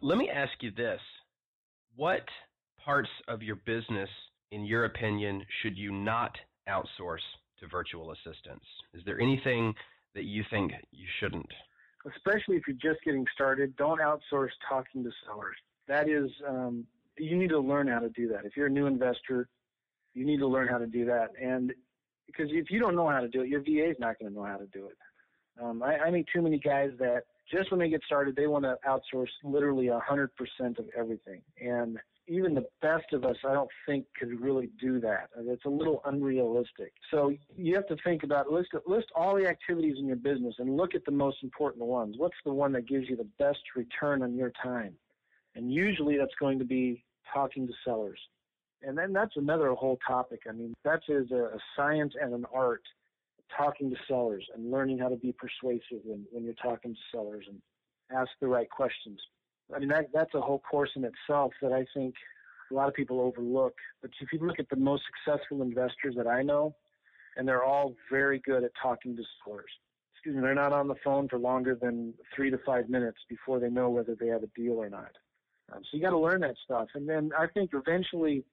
Let me ask you this. What parts of your business, in your opinion, should you not outsource to virtual assistants? Is there anything that you think you shouldn't? Especially if you're just getting started, don't outsource talking to sellers. That is, you need to learn how to do that. If you're a new investor, you need to learn how to do that. And because if you don't know how to do it, your VA is not going to know how to do it. I meet too many guys that just when they get started, they want to outsource literally 100% of everything. And even the best of us, I don't think, could really do that. It's a little unrealistic. So you have to think about, list all the activities in your business and look at the most important ones. What's the one that gives you the best return on your time? And usually that's going to be talking to sellers. And then that's another whole topic. I mean, that is a science and an art, talking to sellers and learning how to be persuasive when you're talking to sellers and ask the right questions. I mean, that's a whole course in itself that I think a lot of people overlook. But if you look at the most successful investors that I know, and they're all very good at talking to sellers. Excuse me, they're not on the phone for longer than 3 to 5 minutes before they know whether they have a deal or not. So you got to learn that stuff. And then I think eventually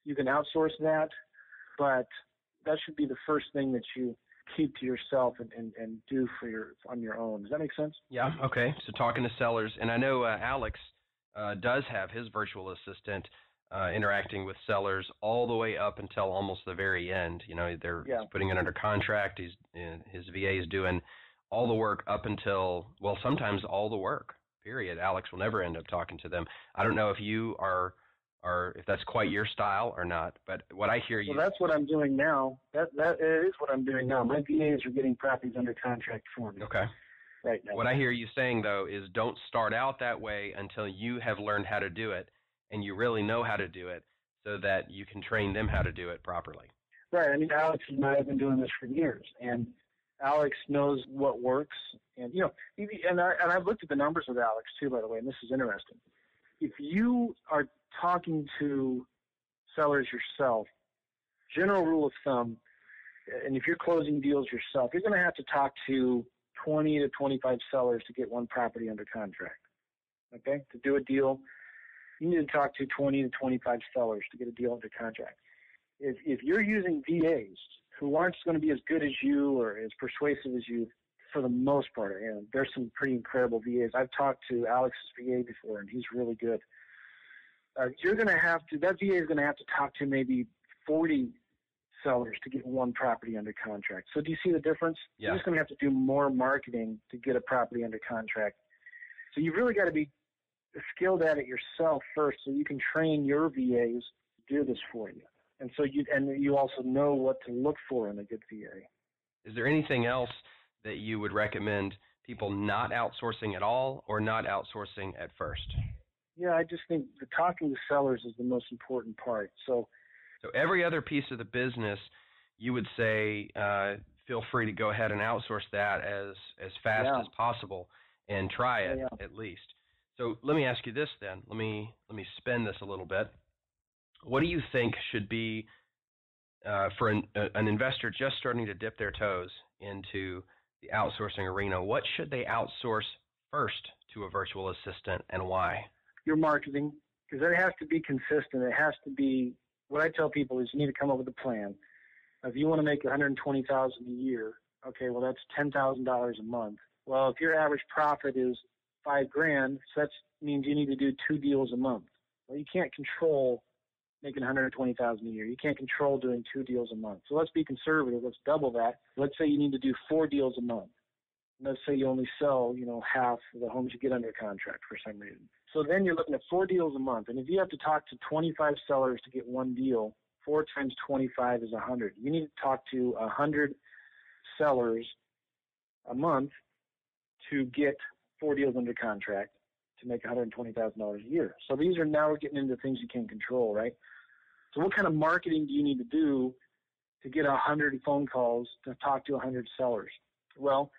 you can outsource that, but that should be the first thing that you keep to yourself and do on your own. Does that make sense? Yeah, okay. So talking to sellers, and I know Alex does have his virtual assistant interacting with sellers all the way up until almost the very end. You know, he's putting it under contract. His VA is doing all the work up until, well, sometimes all the work, period. Alex will never end up talking to them. I don't know if you are if that's quite your style or not, but what I hear you... Well, that's what I'm doing now. That is what I'm doing now. My VAs are getting properties under contract for me. Okay. Right now. What I hear you saying, though, is don't start out that way until you have learned how to do it and you really know how to do it so that you can train them how to do it properly. Right. I mean, Alex and I have been doing this for years, and Alex knows what works. And, you know, and I've looked at the numbers with Alex, too, by the way, and this is interesting. If you are talking to sellers yourself, general rule of thumb, and if you're closing deals yourself, you're going to have to talk to 20 to 25 sellers to get one property under contract. Okay? To do a deal, you need to talk to 20 to 25 sellers to get a deal under contract. If you're using VAs who aren't going to be as good as you or as persuasive as you, for the most part, and there's some pretty incredible VAs. I've talked to Alex's VA before, and he's really good. You're going to have to, that VA is going to have to talk to maybe 40 sellers to get one property under contract. So do you see the difference? Yeah. You're just going to have to do more marketing to get a property under contract. So you've really got to be skilled at it yourself first so you can train your VAs to do this for you. And so you also know what to look for in a good VA. Is there anything else that you would recommend people not outsourcing at all or not outsourcing at first? Yeah, I just think the talking to sellers is the most important part. So every other piece of the business, you would say, feel free to go ahead and outsource that as fast as possible and try it at least. So let me ask you this then. Let me spin this a little bit. What do you think should be for an investor just starting to dip their toes into the outsourcing arena? What should they outsource first to a virtual assistant and why? Your marketing, because it has to be consistent. It has to be, what I tell people is you need to come up with a plan. If you want to make $120,000 a year, okay, well, that's $10,000 a month. Well, if your average profit is $5,000, so that means you need to do 2 deals a month. Well, you can't control making $120,000 a year. You can't control doing 2 deals a month. So let's be conservative. Let's double that. Let's say you need to do 4 deals a month. Let's say you only sell, half of the homes you get under contract for some reason. So then you're looking at 4 deals a month. And if you have to talk to 25 sellers to get 1 deal, 4 times 25 is 100. You need to talk to 100 sellers a month to get 4 deals under contract to make $120,000 a year. So these are, now we're getting into things you can't control, right? So what kind of marketing do you need to do to get 100 phone calls to talk to 100 sellers? Well,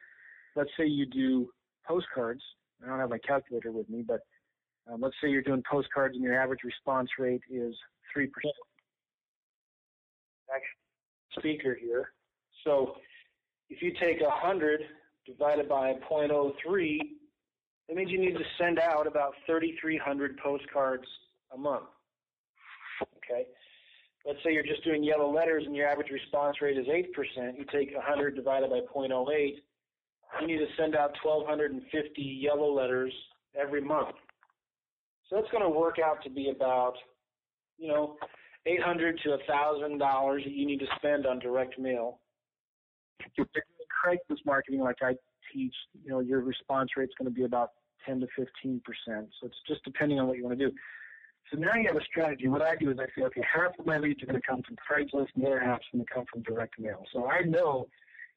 let's say you do postcards. I don't have my calculator with me, but let's say you're doing postcards and your average response rate is 3%. Speaker here. So if you take 100 divided by 0.03, That means you need to send out about 3,300 postcards a month. Okay? Let's say you're just doing yellow letters and your average response rate is 8%. You take 100 divided by 0.08. You need to send out 1,250 yellow letters every month. So that's going to work out to be about, $800 to $1,000 that you need to spend on direct mail. If you're doing Craigslist marketing like I teach, your response rate's going to be about 10 to 15%. So it's just depending on what you want to do. So now you have a strategy. What I do is I say, okay, half of my leads are going to come from Craigslist and the other half's going to come from direct mail. So I know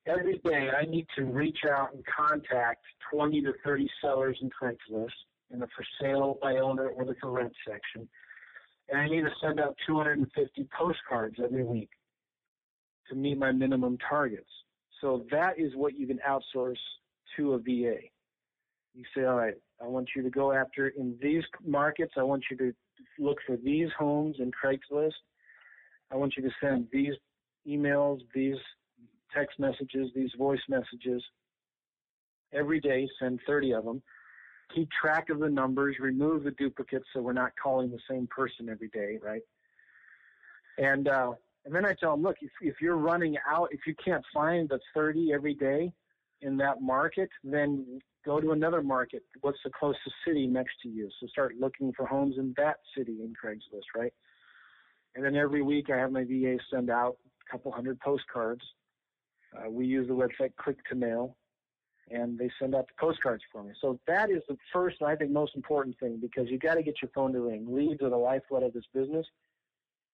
every day I need to reach out and contact 20 to 30 sellers in Craigslist in the for sale by owner or the for rent section. And I need to send out 250 postcards every week to meet my minimum targets. So that is what you can outsource to a VA. You say, all right, I want you to go after in these markets. I want you to look for these homes in Craigslist. I want you to send these emails, these text messages, these voice messages every day. Send 30 of them. Keep track of the numbers. Remove the duplicates so we're not calling the same person every day, right? And then I tell them, look, if you're running out, if you can't find the 30 every day in that market, then go to another market. What's the closest city next to you? So start looking for homes in that city in Craigslist, right? And then every week I have my VA send out a couple hundred postcards. We use the website Click to Mail, and they send out the postcards for me. So that is the first and I think most important thing, because you got to get your phone to ring. Leads are the lifeblood of this business,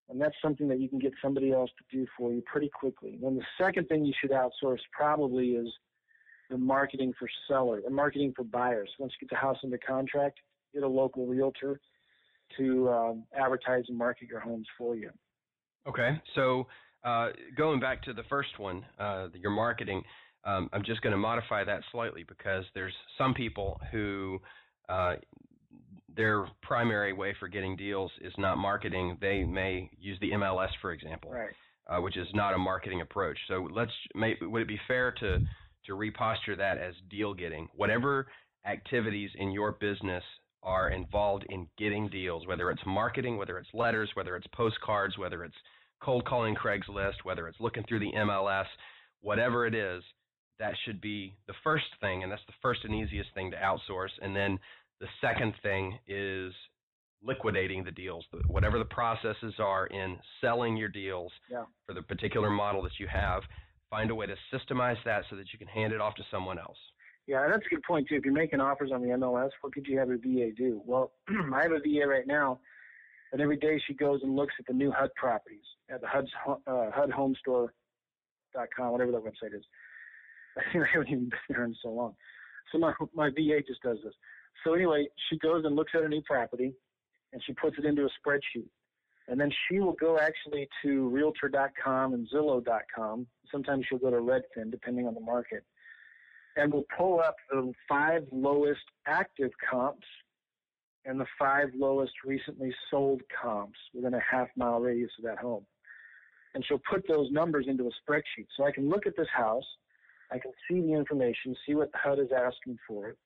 and that's something that you can get somebody else to do for you pretty quickly. Then the second thing you should outsource probably is the marketing for sellers, the marketing for buyers. Once you get the house under contract, get a local realtor to advertise and market your homes for you. Okay, so going back to the first one, your marketing, I'm just going to modify that slightly, because there's some people who their primary way for getting deals is not marketing. They may use the MLS, for example, right. Which is not a marketing approach. So would it be fair to reposture that as deal getting? Whatever activities in your business are involved in getting deals, whether it's marketing, whether it's letters, whether it's postcards, whether it's cold calling Craigslist, whether it's looking through the MLS, whatever it is, that should be the first thing, and that's the first and easiest thing to outsource. And then the second thing is liquidating the deals, whatever the processes are in selling your deals for the particular model that you have. Find a way to systemize that so that you can hand it off to someone else. Yeah, and that's a good point, too. If you're making offers on the MLS, what could you have a VA do? Well, I have a VA right now, and every day she goes and looks at the new HUD properties at the HUDhomestore.com, whatever that website is. I haven't even been there in so long. So my VA just does this. So anyway, she goes and looks at a new property, and she puts it into a spreadsheet. And then she will go actually to realtor.com and Zillow.com. Sometimes she'll go to Redfin, depending on the market. And we'll pull up the 5 lowest active comps and the 5 lowest recently sold comps within a half-mile radius of that home. And she'll put those numbers into a spreadsheet. So I can look at this house. I can see the information, see what the HUD is asking for it.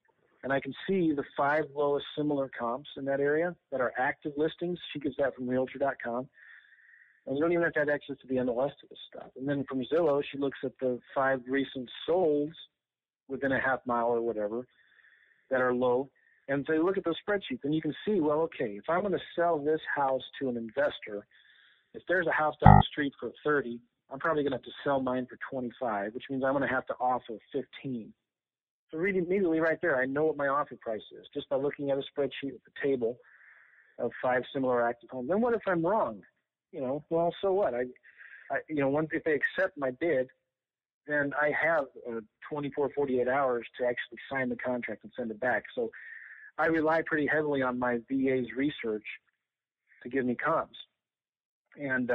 And I can see the 5 lowest similar comps in that area that are active listings. She gets that from realtor.com. And you don't even have to have access to the MLS to this stuff. And then from Zillow, she looks at the 5 recent solds within a half mile or whatever that are low. And so you look at those spreadsheets, and you can see, well, okay, if I'm going to sell this house to an investor, if there's a house down the street for 30, I'm probably going to have to sell mine for 25, which means I'm going to have to offer 15. So immediately right there, I know what my offer price is just by looking at a spreadsheet with the table of 5 similar active homes. Then what if I'm wrong? Well, so what? Once if they accept my bid, then I have 24, 48 hours to actually sign the contract and send it back. So I rely pretty heavily on my VA's research to give me comps. And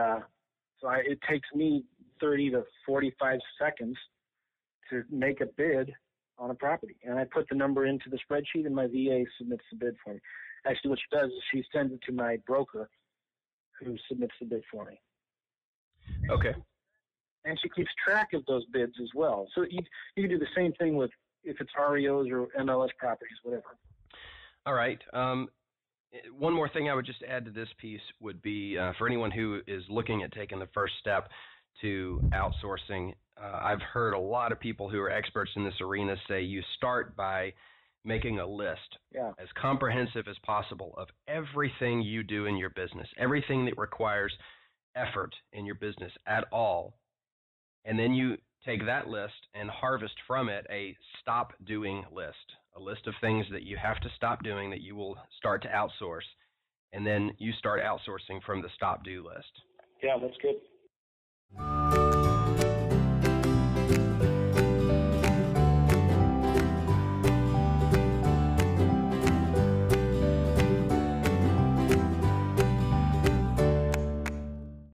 it takes me 30 to 45 seconds to make a bid on a property. And I put the number into the spreadsheet, and my VA submits the bid for me. Actually, what she does is she sends it to my broker, who submits the bid for me. Okay. And she keeps track of those bids as well. So you can do the same thing with, if it's REOs or MLS properties, whatever. All right. One more thing I would just add to this piece would be for anyone who is looking at taking the first step to outsourcing, I've heard a lot of people who are experts in this arena say you start by making a list as comprehensive as possible of everything you do in your business, everything that requires effort in your business at all. And then you take that list and harvest from it a stop doing list, a list of things that you have to stop doing that you will start to outsource. And then you start outsourcing from the stop do list. Yeah, that's good.